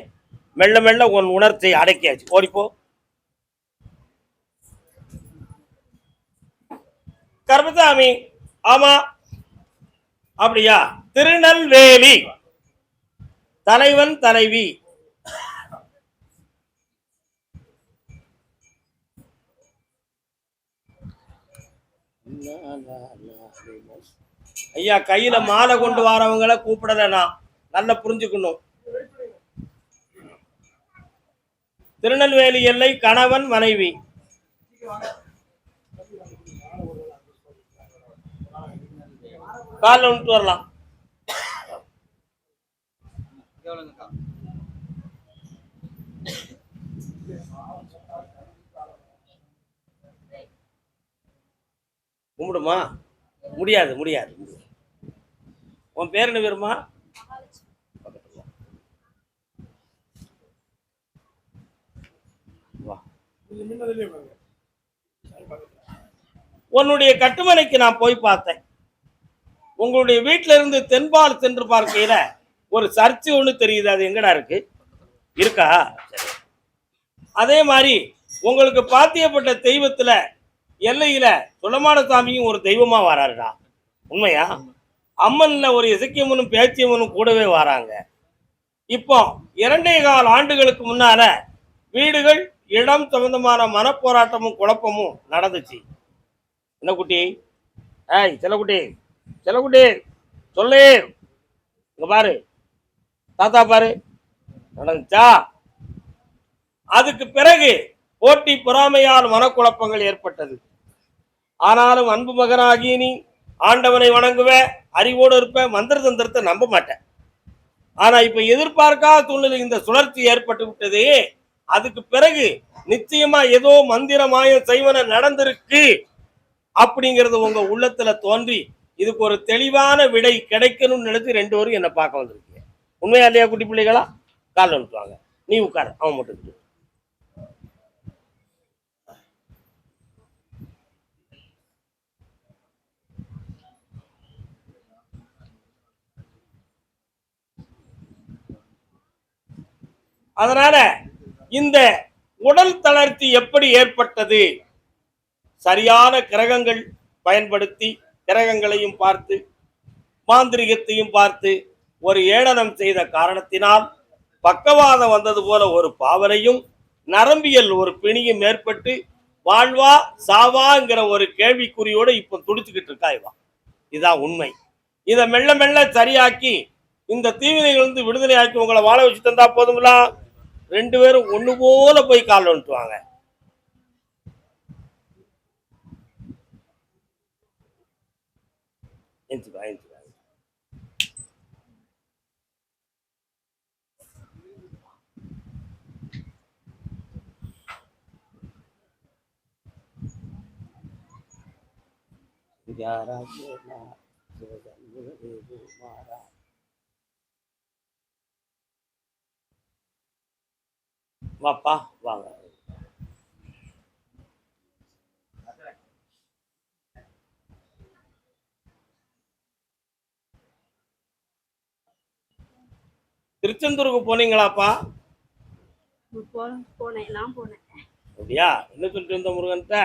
மெல்ல மெல்ல உன் உணர்ச்சியை அடக்கியாச்சு, ஓடிப்போ. கர்மசாமி, ஆமா அப்படியா? திருநெல்வேலி தலைவன் தலைவி ஐயா. கையில மாலை கொண்டு வரவங்களை கூப்பிடல, நான் நல்லா புரிஞ்சுக்கணும். திருநெல்வேலி எல்லை கணவன் மனைவி. கால விட்டு வரலாம். கும்பிடுமா? முடியாது முடியாது. உன் பேர் என்ன பேருமா? வா. உன்னுடைய கட்டுமனைக்கு நான் போய் பார்த்தேன். உங்களுடைய வீட்டில இருந்து தென்பால் சென்று பார்க்கையில ஒரு சர்ச்சு ஒண்ணு தெரியுது. அது எங்கடா இருக்கு? இருக்கா? சரி. அதே மாதிரி உங்களுக்கு பாத்தியப்பட்ட தெய்வத்துல எல்லையில சுலமான சாமியும் ஒரு தெய்வமா வராருடா. உண்மையா? அம்மன்ல ஒரு இசக்கியம்மனும் பேச்சியம்மனும் கூடவே வராங்க. இப்போ 2.25 ஆண்டுகளுக்கு முன்னால வீடுகள் இடம் சம்பந்தமான மனப்போராட்டமும் குழப்பமும் நடந்துச்சு. என்ன குட்டி? ஏய் செல்லக்குட்டி, செல்லக்குட்டி சொல்லு, இங்க பாரு, தாத்தா பாரு, நடந்துச்சா? அதுக்கு பிறகு போட்டி பொறாமையால் மனக்குழப்பங்கள் ஏற்பட்டது. ஆனாலும் அன்பு மகனாகி நீ ஆண்டவனை வணங்குவ, அறிவோடு இருப்ப, மந்திர தந்திரத்தை நம்ப மாட்டேன். ஆனா இப்ப எதிர்பார்க்காத சூழ்நிலை இந்த சுழற்சி ஏற்பட்டு விட்டது. அதுக்கு பிறகு நிச்சயமா ஏதோ மந்திரமாய செய்வன நடந்திருக்கு அப்படிங்கிறது உங்க உள்ளத்துல தோன்றி இதுக்கு ஒரு தெளிவான விடை கிடைக்கணும்னு நினைச்சு 2 பேரும் என்ன பார்க்க வந்திருக்கீங்க. உண்மையா இல்லையா குட்டி பிள்ளைகளா? கால் அனுப்புவாங்க. நீ உட்காரு, அவன் மட்டும் இரு. அதனால இந்த உடல் தளர்ச்சி எப்படி ஏற்பட்டது? சரியான கிரகங்கள் பயன்படுத்தி கிரகங்களையும் பார்த்து மாந்திரிகத்தையும் பார்த்து ஒரு ஏளனம் செய்த காரணத்தினால் பக்கவாதம் வந்தது போல ஒரு பாவனையும் நரம்பியல் ஒரு பிணியும் ஏற்பட்டு வாழ்வா சாவாங்கிற ஒரு கேள்விக்குறியோடு இப்ப துடிச்சுக்கிட்டு இருக்கா இவா. இதுதான் உண்மை. இதை மெல்ல மெல்ல சரியாக்கி இந்த தீவினைகளிலிருந்து விடுதலை ஆக்கி உங்களை வாழ வச்சு தந்தா போதுங்களா? 2 பேரும் ஒண்ணு போல போய் கால் வந்துட்டுவாங்க. வாப்பா வாங்க. திருச்செந்தூருக்கு போனீங்களாப்பா? அப்படியா? என்ன சொல்லிட்டு இருந்த முருகன்ட்ட?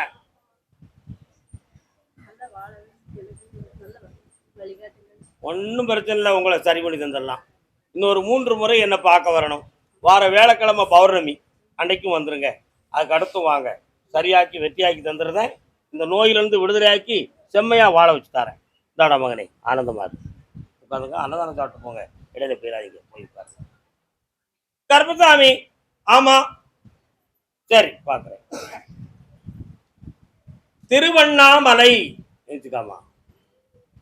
ஒன்றும் பிரச்சனை இல்லை, உங்களை சரி பண்ணி தந்துடலாம். இன்னொரு 3 முறை என்னை பார்க்க வரணும். வார வேலைக்கிழமை பௌர்ணமி அன்னைக்கும் வந்துருங்க. அதுக்கு அடுத்தும் வாங்க, சரியாக்கி வெற்றியாக்கி தந்துடுறேன். இந்த நோயிலிருந்து விடுதலையாக்கி செம்மையா வாழ வச்சு தரேன். தாடா மகனே, ஆனந்தமா இருக்கு. உட்காந்துங்க, அன்னதானம் சாப்பிட்டு போங்க, இடையில போயிடாதீங்க. போய் பாருங்க. கருப்பசாமி, ஆமா சரி பாக்குறேன். திருவண்ணாமலை எழுத்துக்காமா.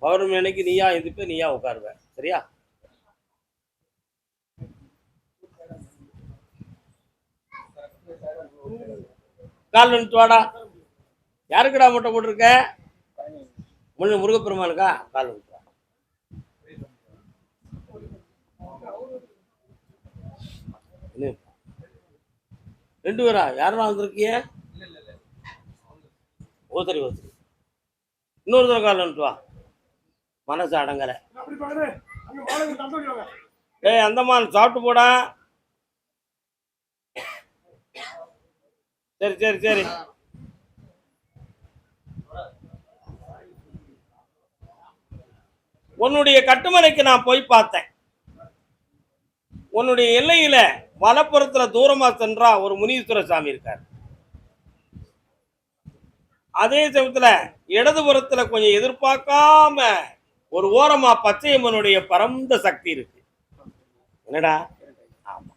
பௌர்ணமி அன்னைக்கு நீயா எதிர்ப்ப, நீயா உட்காருவ. சரியா? கால் வந்துட்டு வாடா. யாருக்குடா முட்டை போட்டிருக்க? முருகப்பெருமானுக்கா? கால் வந்துட்டு வா. ரெண்டு பேரா? யாரெல்லாம் வந்திருக்கிய? ஓசரி ஓசரி. இன்னொரு தடவை கால் வந்துட்டு வா. மனசு அடங்கல. ஏய் அந்தமான் சாப்பிட்டு போடா. சரி சரி சரி. உன்னுடைய கட்டுமனைக்கு நான் போய் பார்த்தேன். உன்னுடைய எல்லையில வலப்புறத்துல தூரமா சென்றா ஒரு முனீஸ்வர சாமி இருக்கார். அதே சமயத்துல இடதுபுறத்துல கொஞ்சம் எதிர்பார்க்காம ஒரு ஓரமா பச்சையம்மனுடைய பரந்த சக்தி இருக்கு. என்னடா? ஆமா.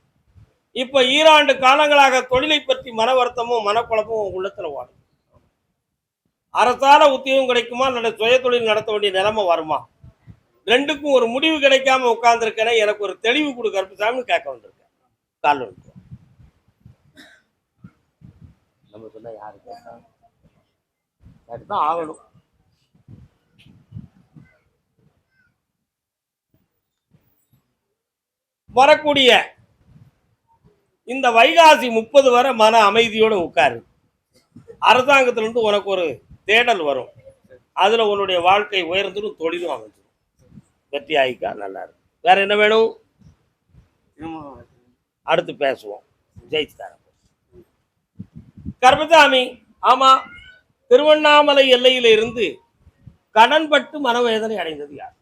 இப்ப 2 ஆண்டு காலங்களாக தொழிலை பற்றி மன வருத்தமும் மனக்குழப்பமும் உள்ளத்துல வாடும். அரசால உத்தியோகம் கிடைக்குமா, சுய தொழில் நடத்த வேண்டிய நிலைமை வருமா? 2க்கும் ஒரு முடிவு கிடைக்காம உட்கார்ந்துருக்கேன். எனக்கு ஒரு தெளிவு கொடு கருப்புசாமி கேட்க வந்திருக்கேன். கால் வந்து நம்ம சொன்ன யாரு கேட்டா ஆகணும். வரக்கூடிய இந்த வைகாசி 30 வரை மன அமைதியோட உட்காரு. அரசாங்கத்திலிருந்து உனக்கு ஒரு தேடல் வரும். அதுல உன்னுடைய வாழ்க்கை உயர்ந்துடும், தொழிலும் அமைஞ்சிடும். வெற்றி ஆகிக்கா, நல்லா இருக்கு. வேற என்ன வேணும்? அடுத்து பேசுவோம். ஜெயிச்சு தரேன். கருப்பசாமி, ஆமா, திருவண்ணாமலை எல்லையில இருந்து கடன்பட்டு மனவேதனை அடைந்தது யார்?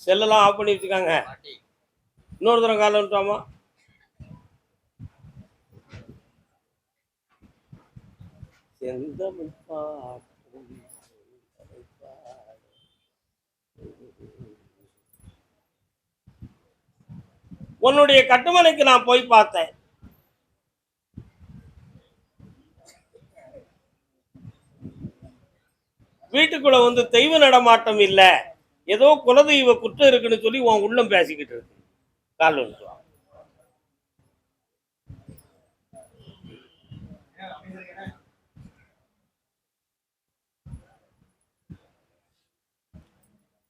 செல்லெல்லாம் ஆஃப் பண்ணி வச்சுக்காங்க. இன்னொரு தரம் காலம் விட்டாமா. உன்னுடைய கட்டுமனைக்கு நான் போய் பார்த்தேன். வீட்டுக்குள்ள வந்து தெய்வ நடமாட்டம் இல்ல, ஏதோ குலதெய்வ குற்றம் இருக்குன்னு சொல்லி உன் உள்ளம் பேசிக்கிட்டு இருக்கு. கால் வந்துட்டு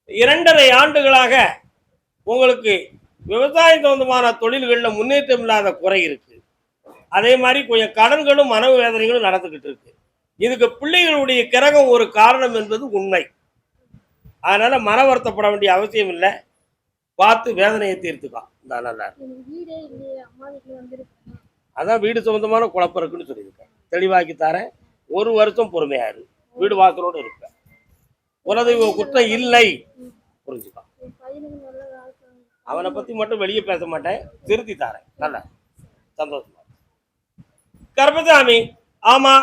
இரண்டரை ஆண்டுகளாக உங்களுக்கு விவசாயம் சம்பந்தமான தொழில்களில் முன்னேற்றம் இல்லாத குறை இருக்கு. அதே மாதிரி கொஞ்சம் கடன்களும் மனவேதனைகளும் நடந்துகிட்டு இருக்கு. இதுக்கு பிள்ளைகளுடைய கிரகம் ஒரு காரணம் என்பது உண்மை. அதனால மன வருத்தப்பட வேண்டிய அவசியம் இல்லை. பார்த்து வேதனையை தீர்த்துக்கலாம். அதான் வீடு சம்பந்தமான குழப்பம் இருக்குன்னு சொல்லியிருக்கேன். தெளிவாக்கி தரேன். 1 வருஷம் பொறுமையாரு, வீடு வாசலோடு இருப்பேன். குலதெய்வ குற்றம் இல்லை, புரிஞ்சுக்கலாம். அவனை பத்தி மட்டும் வெளியே பேச மாட்டேன், திருத்தி தாரேன். நல்ல சந்தோஷமா. கருப்பசாமி, ஆமா,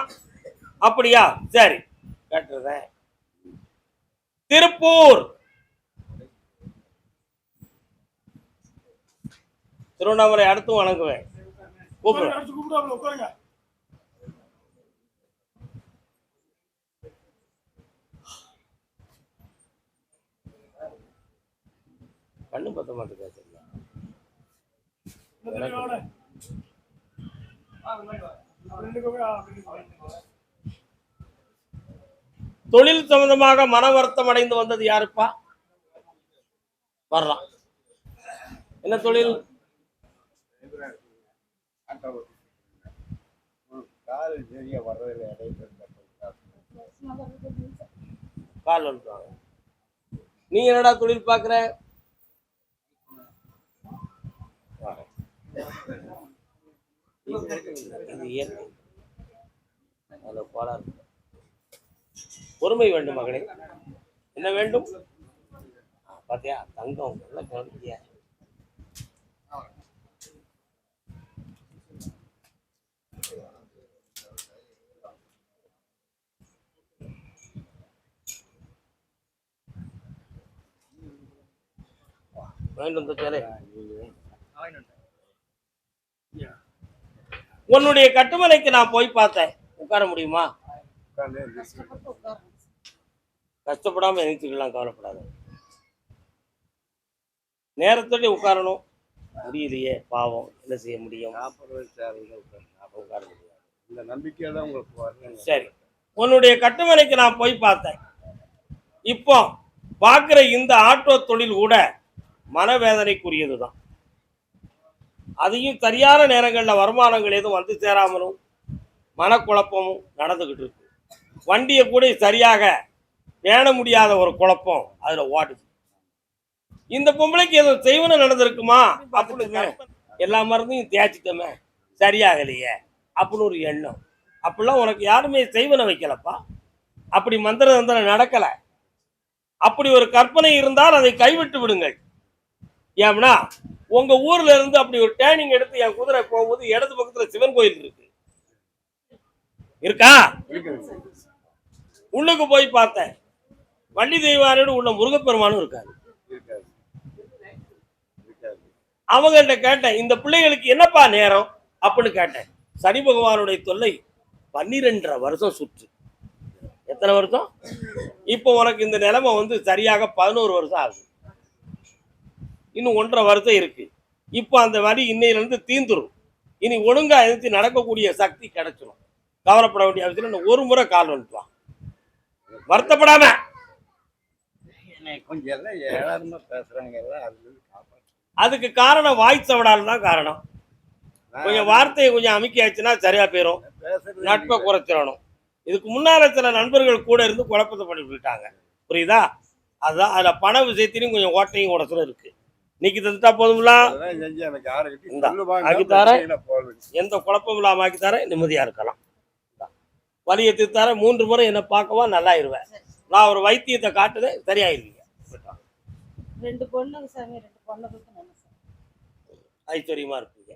அப்படியா, சரி, கேட்டுறேன். திருப்பூர், திருவண்ணாமலை அடுத்தும் வணங்குவேன். கூப்பிடுவேன். கண்ணு பத்த மாட்டேங்க. தொழில் சம்பந்தமாக மன வருத்தம் அடைந்து வந்தது யாருப்பா? வரலாம். என்ன தொழில்? கால் வந்துட்டாங்க. நீ என்னடா தொழில் பாக்குற? பொறுமை வேண்டும் மகனே. என்ன வேண்டும்? பாத்தியா, தங்கம் நல்லா கவனிக்கியா. உன்னுடைய கட்டுமனைக்கு நான் போய் பார்த்தேன். உட்கார முடியுமா? கஷ்டப்படாம எழுச்சிக்கலாம், கவலைப்படாத. நேரத்தோட உட்காரணும். முடியலையே, பாவம், என்ன செய்ய முடியும்? உட்கார முடியாது. இந்த நம்பிக்கையில உங்களுக்கு. சரி, உன்னுடைய கட்டுமனைக்கு நான் போய் பார்த்தேன். இப்போ பார்க்கிற இந்த ஆட்டோ தொழில் கூட மனவேதனைக்குரியதுதான். அதையும் சரியான நேரங்களில் வருமானங்கள் எதுவும் வந்து சேராமலும் மனக்குழப்பமும் நடந்துகிட்டு இருக்கு. வண்டியை கூட சரியாக பேண முடியாத ஒரு குழப்பம் அதுல ஓடுது. இந்த பொம்பளைக்கு ஏதோ செய்வன நடந்திருக்குமா அப்படின்னு எல்லா மருந்தையும் தேய்ச்சிட்டோமே, சரியாகலையே அப்படின்னு ஒரு எண்ணம். அப்படிலாம் உனக்கு யாருமே செய்வன வைக்கலப்பா. அப்படி மந்திர தந்திரம் நடக்கல. அப்படி ஒரு கற்பனை இருந்தால் அதை கைவிட்டு விடுங்கள். ஏன்னா உங்க ஊர்ல இருந்து அப்படி ஒரு டேர்னிங் எடுத்து என் குதிரை போகும்போது இடது பக்கத்துல சிவன் கோயில் இருக்கு, இருக்கா? உள்ளுக்கு போய் பார்த்தேன். வள்ளி தெய்வாரோடு உள்ள முருகப்பெருமானும் இருக்காரு. அவங்கள்ட்ட கேட்டேன், இந்த பிள்ளைகளுக்கு என்னப்பா நேரம் அப்படின்னு கேட்டேன். சனி பகவானுடைய தொல்லை 12.5 வருஷம் சுற்று. எத்தனை வருஷம்? இப்போ உனக்கு இந்த நிலைமை வந்து சரியாக 11 வருஷம் ஆகுது. இன்னும் 1.5 வருஷம் இருக்கு. இப்போ அந்த வரி இன்னையிலிருந்து தீந்துரும். இனி ஒழுங்கா எதிர்த்து நடக்கக்கூடிய சக்தி கிடைச்சிடும். கவலைப்பட வேண்டிய அவசியம். ஒரு முறை கால் வந்துட்டுவான், வருத்தப்படாம. கொஞ்சம் எல்லாம் ஏழாரமா பேசுறாங்க எல்லாம் அது காப்பாற்று. அதுக்கு காரணம் வாய் சவடால் தான் காரணம். கொஞ்சம் வார்த்தையை கொஞ்சம் அமுக்கியாச்சுன்னா சரியா போயிடும். பேசுறது நட்பை குறைச்சிடணும். இதுக்கு முன்னால சில நண்பர்கள் கூட இருந்து குழப்பத்தை பண்ணி விட்டாங்க. புரியுதா? அதுதான் அதுல பண விஷயத்திலையும் கொஞ்சம் ஓட்டையும் உடச்சலும் இருக்கு. இன்னைக்கு தந்துட்டா போதுங்களா? அதெல்லாம் செஞ்சு எனக்கு யாருக்கிட்டையும் இந்தா, சொல்லுவாங்க, ஆக்கி தரேன். பிரச்சனையில போடுவேன். எந்த குழப்பம் இல்லாம ஆக்கி தரேன், நிம்மதியா இருக்கலாம். இந்தா. வலியை தீர்த்தார 3 முறை என்ன பார்க்கவா நல்லாயிருவேன். நான் ஒரு வைத்தியத்தை காட்டுதேன், சரியாயிருவீங்க. 2 பொண்ணுங்க சாமி, 2 பொண்ணுங்களுக்கு நல்ல சாமி. ஐஸ்வர்யமா இருப்பீங்க.